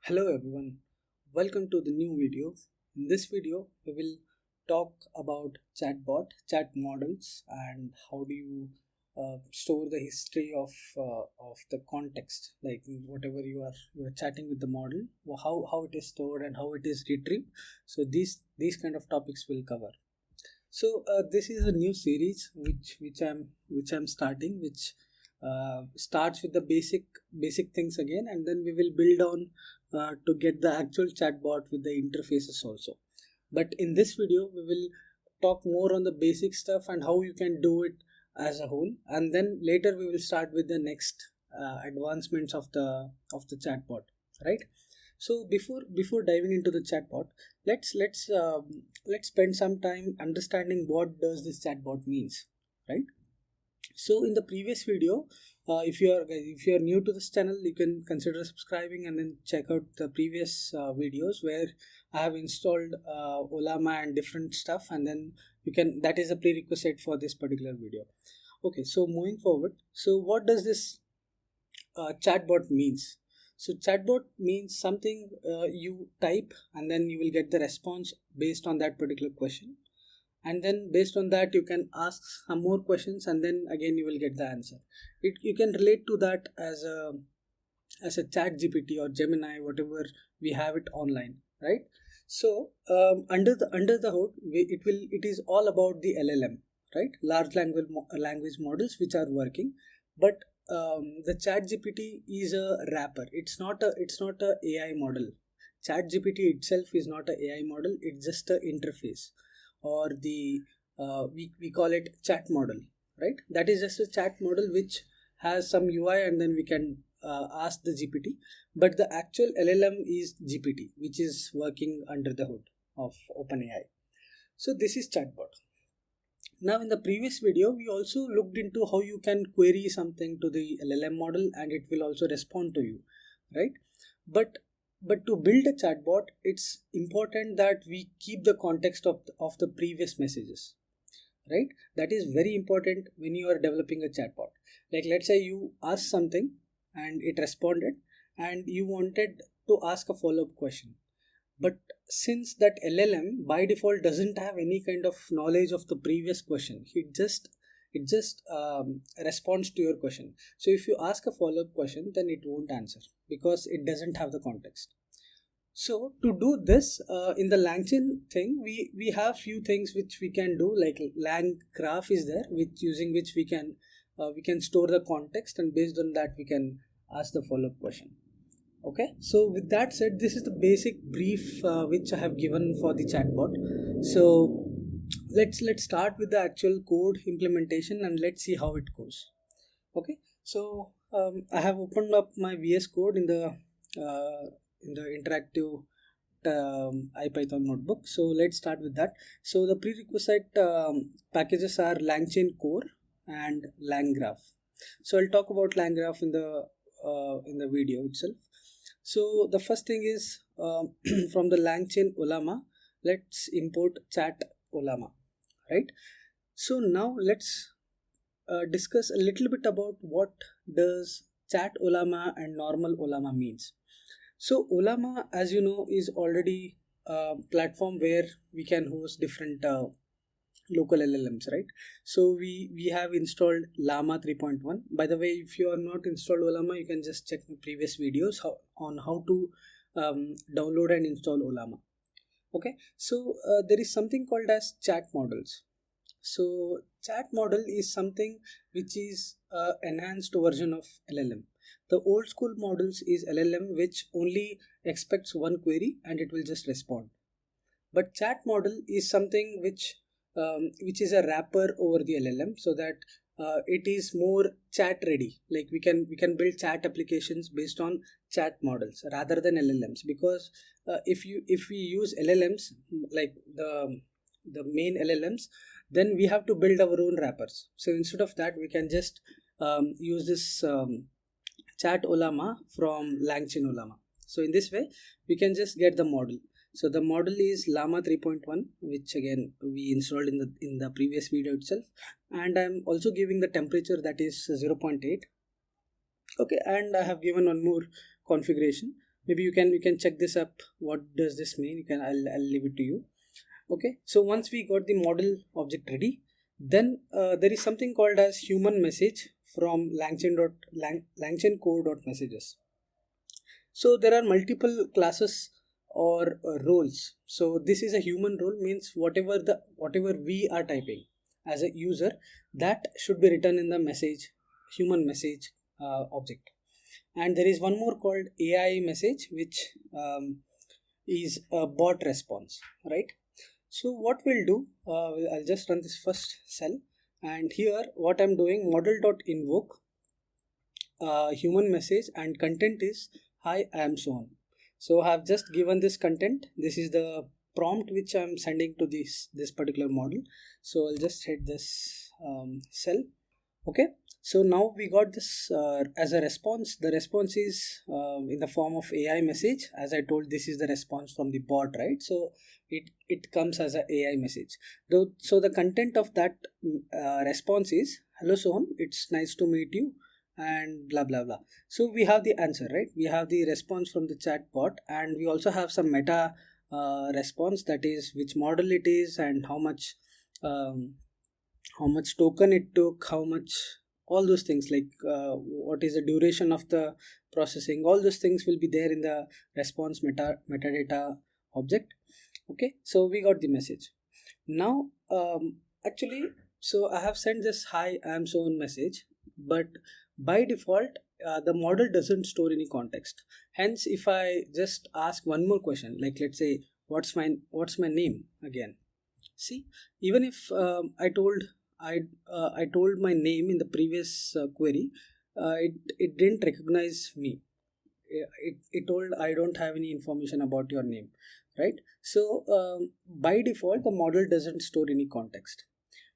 Hello everyone, welcome to the new video. In this video, we will talk about chat models, and how do you store the history of the context, like whatever you are chatting with the model, how it is stored and how it is retrieved. So these kind of topics will cover. So this is a new series which I'm starting, which starts with the basic things again, and then we will build on to get the actual chatbot with the interfaces also. But in this video, we will talk more on the basic stuff and how you can do it as a whole, and then later we will start with the next advancements of the chatbot, right? So before diving into the chatbot, let's spend some time understanding what does this chatbot means, right? So in the previous video, if you are new to this channel, you can consider subscribing and then check out the previous videos where I have installed Ollama and different stuff, and then that is a prerequisite for this particular video. Okay, so moving forward, so what does this chatbot means? So chatbot means something you type and then you will get the response based on that particular question, and then based on that you can ask some more questions, and then again you will get the answer. You can relate to that as a ChatGPT or Gemini, whatever we have it online, right? So under the hood, it is all about the LLM, right? Large language models which are working, but the ChatGPT is a wrapper. It's not a AI model. ChatGPT itself is not a AI model. It's just a interface, or we call it chat model, right? That is just a chat model which has some UI, and then we can ask the GPT. But the actual LLM is GPT, which is working under the hood of OpenAI. So this is chatbot. Now in the previous video, we also looked into how you can query something to the LLM model and it will also respond to you, right? But to build a chatbot, it's important that we keep the context of the previous messages, right? That is very important when you are developing a chatbot. Like let's say you asked something and it responded, and you wanted to ask a follow-up question. But since that LLM by default doesn't have any kind of knowledge of the previous question, it just responds to your question. So if you ask a follow-up question, then it won't answer because it doesn't have the context. So to do this, in the Langchain thing, we have few things which we can do. Like Langgraph is there, using which we can store the context, and based on that we can ask the follow-up question. Okay, so with that said, this is the basic brief which I have given for the chatbot. So let's start with the actual code implementation and let's see how it goes. Okay, so I have opened up my VS Code in the interactive IPython notebook. So let's start with that. So the prerequisite packages are Langchain core and Langgraph. So I'll talk about Langgraph in the video itself. So the first thing is from the Langchain Ollama, let's import chat Ollama, right? So now let's discuss a little bit about what does chat Ollama and normal Ollama means. So Ollama, as you know, is already a platform where we can host different local LLMs, right? So we have installed Llama 3.1. By the way, if you are not installed Ollama, you can just check my previous videos on how to download and install Ollama. Okay, so there is something called as chat models. So chat model is something which is enhanced version of LLM. The old school models is LLM, which only expects one query and it will just respond. But chat model is something which is a wrapper over the LLM, so that it is more chat ready. Like we can build chat applications based on chat models rather than LLMs, because if we use LLMs, like the main LLMs, then we have to build our own wrappers. So instead of that, we can just use this chat Ollama from Langchain Ollama. So in this way, we can just get the model. So the model is Llama 3.1, which again we installed in the previous video itself, and I'm also giving the temperature, that is 0.8. Okay, and I have given one more configuration, maybe you can check this up. What does this mean? I'll leave it to you. Okay, so once we got the model object ready, then there is something called as human message from Langchain core.messages. So there are multiple classes or roles. So this is a human role, means whatever we are typing as a user, that should be written in the human message object. And there is one more called AI message, which is a bot response, right? So what we'll do, I'll just run this first cell, and here what I'm doing, model.invoke human message, and content is hi, I am so on. So I have just given this content. This is the prompt which I'm sending to this particular model. So I'll just hit this cell. Okay, so now we got this as a response. The response is in the form of AI message. As I told, this is the response from the bot, right? So it comes as a AI message. So the content of that response is hello Sohan, it's nice to meet you, and blah blah blah. So we have the answer, right? We have the response from the chat bot, and we also have some meta response, that is which model it is and how much token it took, how much, all those things, like what is the duration of the processing. All those things will be there in the response metadata object. Okay, so we got the message. Now actually, so I have sent this hi, I am so on message, but by default the model doesn't store any context. Hence, if I just ask one more question, like let's say what's my name again, see, even if I told my name in the previous query, it didn't recognize me. It told I don't have any information about your name, right? So by default the model doesn't store any context.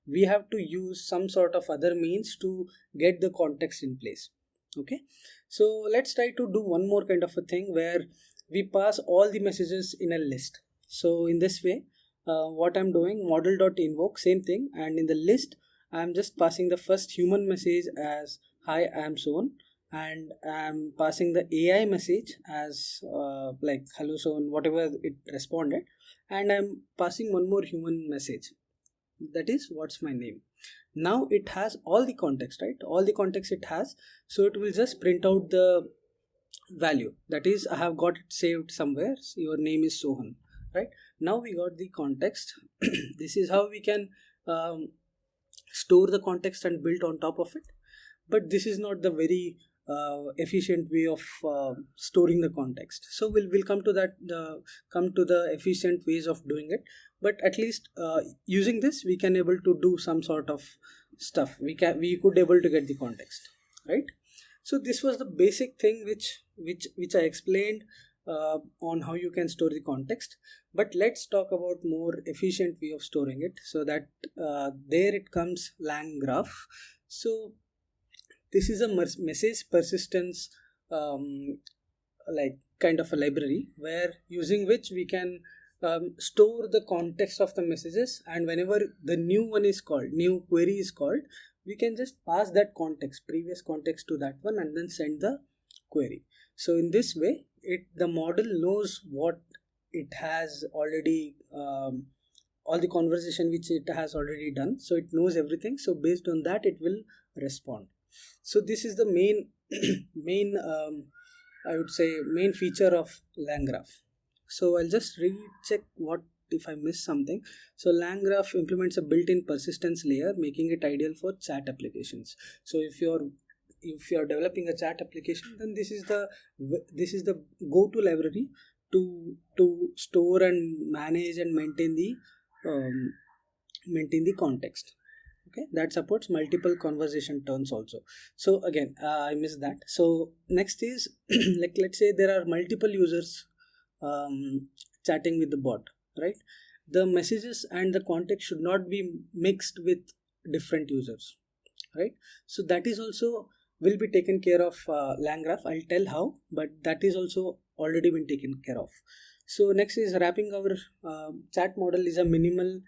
We have to use some sort of other means to get the context in place. Okay, so let's try to do one more kind of a thing where we pass all the messages in a list. So in this way, what I'm doing, model.invoke, same thing, and in the list I'm just passing the first human message as hi, I am so on, and I'm passing the AI message as like hello so on, whatever it responded, and I'm passing one more human message, that is what's my name. Now it has all the context, right? All the context it has, so it will just print out the value, that is I have got it saved somewhere, so your name is Sohan, right? Now we got the context. This is how we can store the context and build on top of it, but this is not the very efficient way of storing the context. So we'll come to that, come to the efficient ways of doing it, but at least using this we can able to do some sort of stuff. We could able to get the context, right? So this was the basic thing which I explained on how you can store the context. But let's talk about more efficient way of storing it. So that there it comes, Langgraph. So this is a message persistence like kind of a library, where using which we can store the context of the messages, and whenever the new query is called, we can just pass that previous context to that one, and then send the query. So in this way, the model knows what it has already, all the conversation which it has already done, so it knows everything. So based on that, it will respond. So this is the main I would say main feature of Langgraph. So I'll just recheck what if I miss something. So Langgraph implements a built-in persistence layer, making it ideal for chat applications. So if you're developing a chat application, then this is the go-to library to store and manage and maintain the context. Okay, that supports multiple conversation turns also. So again, I missed that. So next is like let's say there are multiple users chatting with the bot, right? The messages and the context should not be mixed with different users, right? So that is also will be taken care of Langgraph. I'll tell how, but that is also already been taken care of. So next is wrapping our chat model is a minimal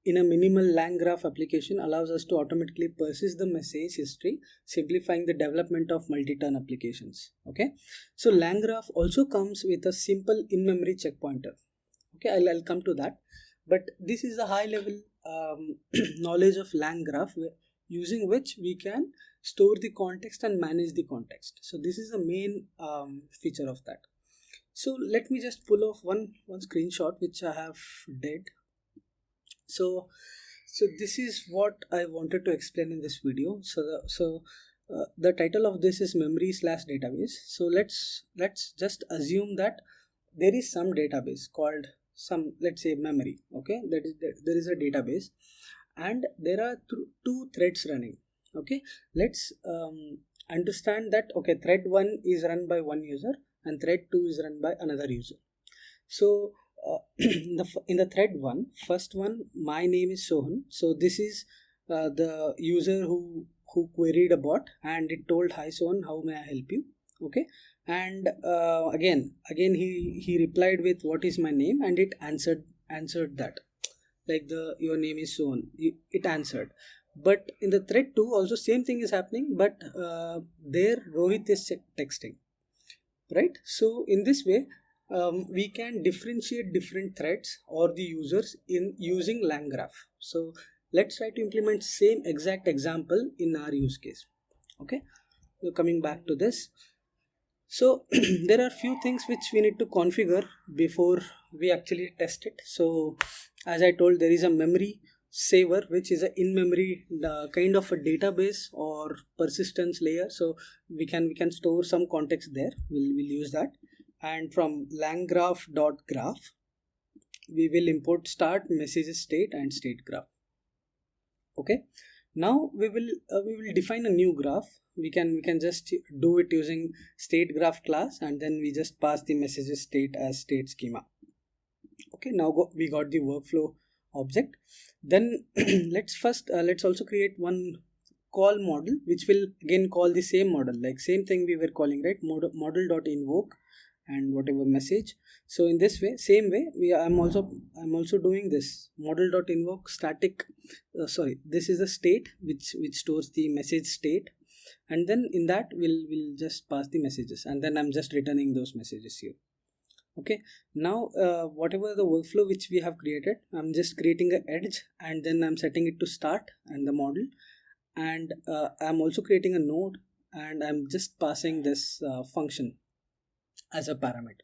in a minimal Langgraph application allows us to automatically persist the message history, simplifying the development of multi-turn applications. Okay, so Langgraph also comes with a simple in-memory checkpointer. Okay, I'll come to that, but this is a high level knowledge of Langgraph using which we can store the context and manage the context. So this is the main feature of that. So let me just pull off one screenshot which I have did. So this is what I wanted to explain in this video. The title of this is memory / database. So let's just assume that there is some database called let's say memory. Okay, there is a database and there are two threads running. Okay, let's understand that. Okay, thread 1 is run by one user and thread 2 is run by another user. So in the thread 1, first one, my name is Sohan. So this is the user who queried a bot and it told, hi Sohan, how may I help you? Okay, and again he replied with what is my name, and it answered that, like your name is Sohan, it answered. But in the thread 2 also same thing is happening, but there Rohit is texting, right? So in this way we can differentiate different threads or the users in using Langgraph. So let's try to implement same exact example in our use case. Okay, so coming back to this, so there are few things which we need to configure before we actually test it. So as I told, there is a memory saver, which is a in-memory kind of a database or persistence layer. So we can store some context there. We'll use that. And from langgraph.graph we will import start, messages, state and state graph. Okay, now we will define a new graph. We can just do it using state graph class, and then we just pass the messages state as state schema. Okay, now we got the workflow object. Then let's also create one call model which will again call the same model, like same thing we were calling, right? Model.invoke and whatever message. So in this way, same way, I'm also doing this model.invoke static. This is a state which stores the message state, and then in that we'll just pass the messages, and then I'm just returning those messages here. Okay, now whatever the workflow which we have created, I'm just creating an edge and then I'm setting it to start and the model, and I'm also creating a node and I'm just passing this function as a parameter.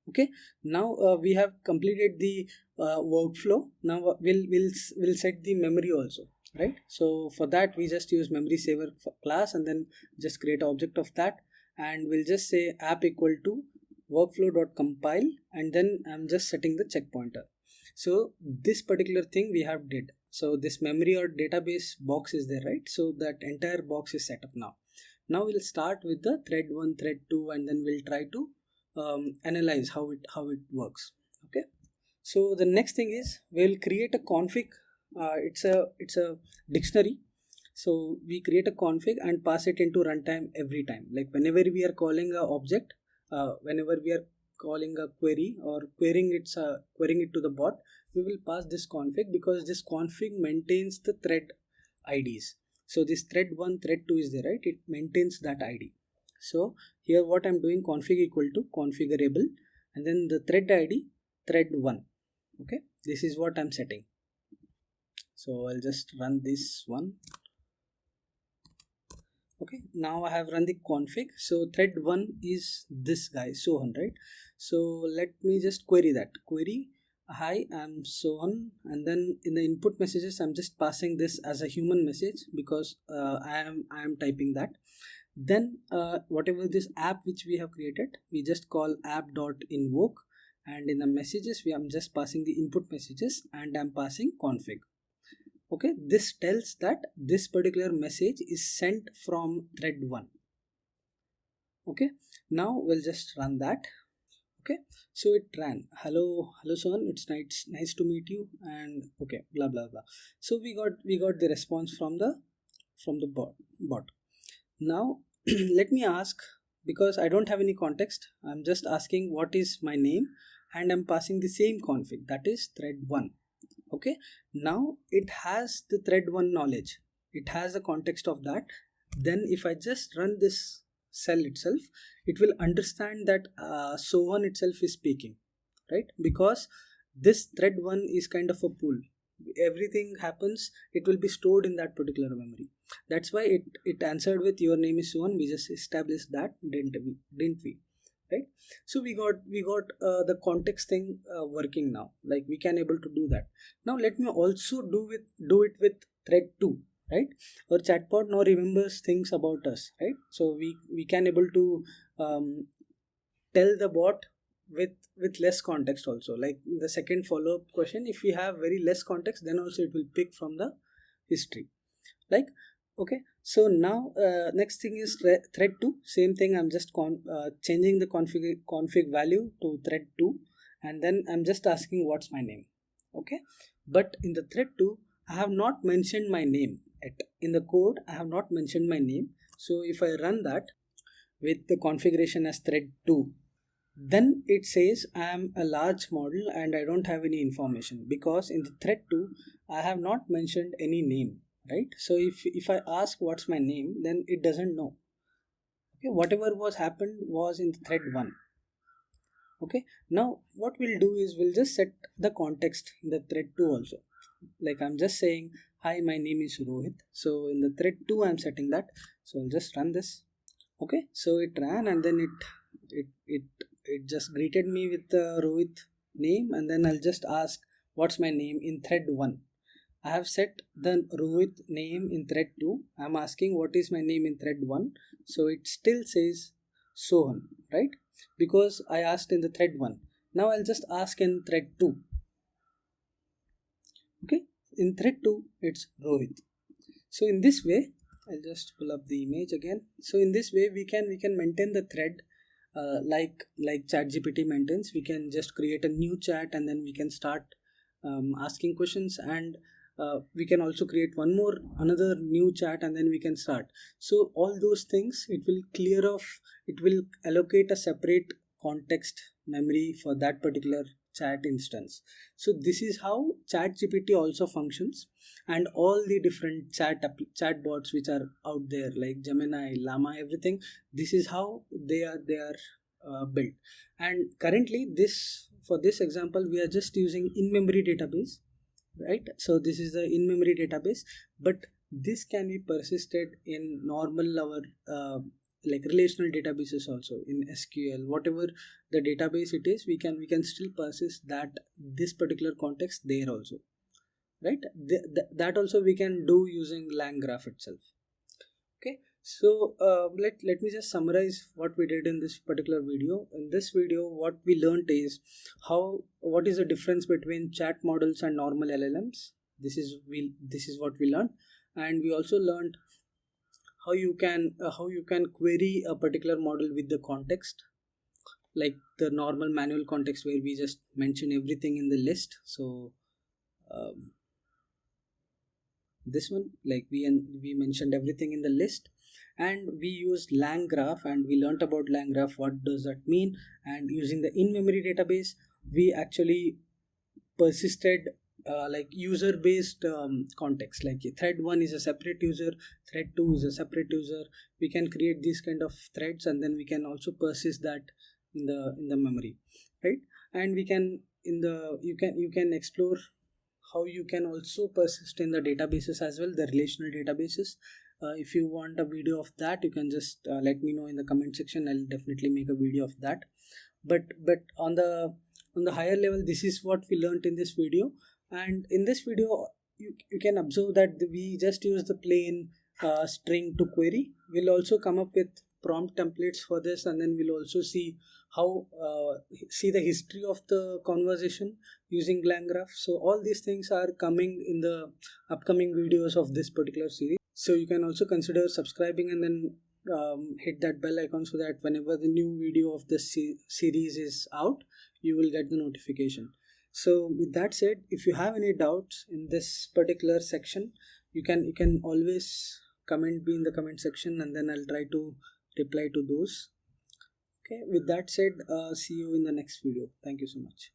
Okay, now we have completed the workflow. Now we'll set the memory also, right? So for that we just use memory saver class and then just create an object of that, and we'll just say app equal to workflow.compile, and then I'm just setting the checkpointer. So this particular thing we have did. So this memory or database box is there, right? So that entire box is set up now. Now we'll start with the thread 1, thread 2, and then we'll try to analyze how it works. Okay, so the next thing is we'll create a config. It's a dictionary. So we create a config and pass it into runtime every time. Like whenever we are calling a object, whenever we are calling a query or querying it to the bot, we will pass this config, because this config maintains the thread IDs. So this thread 1, thread 2 is there, right? It maintains that ID. So here what I'm doing, config equal to configurable, and then the thread ID thread 1. Okay, this is what I'm setting. So I'll just run this one. Okay, now I have run the config. So thread 1 is this guy Sohan, right? So let me just query that. Query, hi, I'm Sohan, and then in the input messages I'm just passing this as a human message, because I am typing that. Then whatever this app which we have created, we just call app.invoke, and in the messages I'm just passing the input messages and I'm passing config. Okay, this tells that this particular message is sent from thread 1. Okay, now we'll just run that. Okay, so it ran, hello son, it's nice to meet you, and okay, blah blah blah. So we got the response from the bot. Now let me ask, because I don't have any context, I'm just asking what is my name, and I'm passing the same config, that is thread 1. Okay, now it has the thread 1 knowledge, it has the context of that. Then if I just run this cell itself, it will understand that Sohan itself is speaking, right? Because this thread 1 is kind of a pool, everything happens, it will be stored in that particular memory. That's why it answered with your name is Sohan. We just established that, didn't we? Right? So we got the context thing working now, like we can able to do that. Now let me also do it with thread 2, right? Our chatbot now remembers things about us, right? So we can able to tell the bot with less context also, like the second follow-up question, if we have very less context, then also it will pick from the history, like. Okay, so now next thing is thread 2, same thing. I'm just changing the config value to thread 2, and then I'm just asking what's my name. Okay, but in the thread 2 I have not mentioned my name yet. In the code I have not mentioned my name. So if I run that with the configuration as thread 2, then it says I am a large model and I don't have any information, because in the thread 2 I have not mentioned any name, right? So if I ask what's my name, then it doesn't know. Okay, whatever was happened was in the thread 1. Okay, now what we'll do is we'll just set the context in the thread 2 also. Like I'm just saying, hi, my name is Rohit. So in the thread 2 I'm setting that. So I'll just run this. Okay, so it ran, and then it just greeted me with the Rohit name, and then I'll just ask what's my name in thread 1. I have set the Rohit name in thread 2. I'm asking what is my name in thread 1. So it still says Sohan, right? Because I asked in the thread 1. Now I'll just ask in thread 2. Okay, in thread 2 it's Rohit. So in this way, I'll just pull up the image again. So in this way we can maintain the thread like ChatGPT maintains. We can just create a new chat, and then we can start asking questions, and we can also create another new chat, and then we can start. So all those things, it will clear off, it will allocate a separate context memory for that particular chat instance. So this is how ChatGPT also functions, and all the different chatbots which are out there like Gemini, Llama, everything. This is how they are built. And currently, for this example, we are just using in-memory database, right? So this is the in-memory database, but this can be persisted in normal our like relational databases also, in SQL, whatever the database it is, we can still persist this particular context there also, right? That also we can do using Langgraph itself. Okay, so let me just summarize what we did in this particular video. In this video, what we learned is what is the difference between chat models and normal LLMs. This is what we learned. And we also learned how you can query a particular model with the context, like the normal manual context where we just mention everything in the list. So this one, like we mentioned everything in the list, and we used Langgraph, and we learnt about Langgraph, what does that mean. And using the in-memory database, we actually persisted like user based context, like thread 1 is a separate user, thread 2 is a separate user. We can create these kind of threads, and then we can also persist that in the memory, right? And we can you can explore how you can also persist in the databases as well, the relational databases. If you want a video of that, you can just let me know in the comment section. I'll definitely make a video of that. But on the higher level, this is what we learned in this video. And in this video, you can observe that we just use the plain string to query. We'll also come up with prompt templates for this, and then we'll also see how see the history of the conversation using Langgraph. So all these things are coming in the upcoming videos of this particular series. So you can also consider subscribing, and then hit that bell icon, so that whenever the new video of this series is out, you will get the notification. So with that said, if you have any doubts in this particular section, you can always comment me in the comment section, and then I'll try to reply to those. Okay, with that said, see you in the next video. Thank you so much.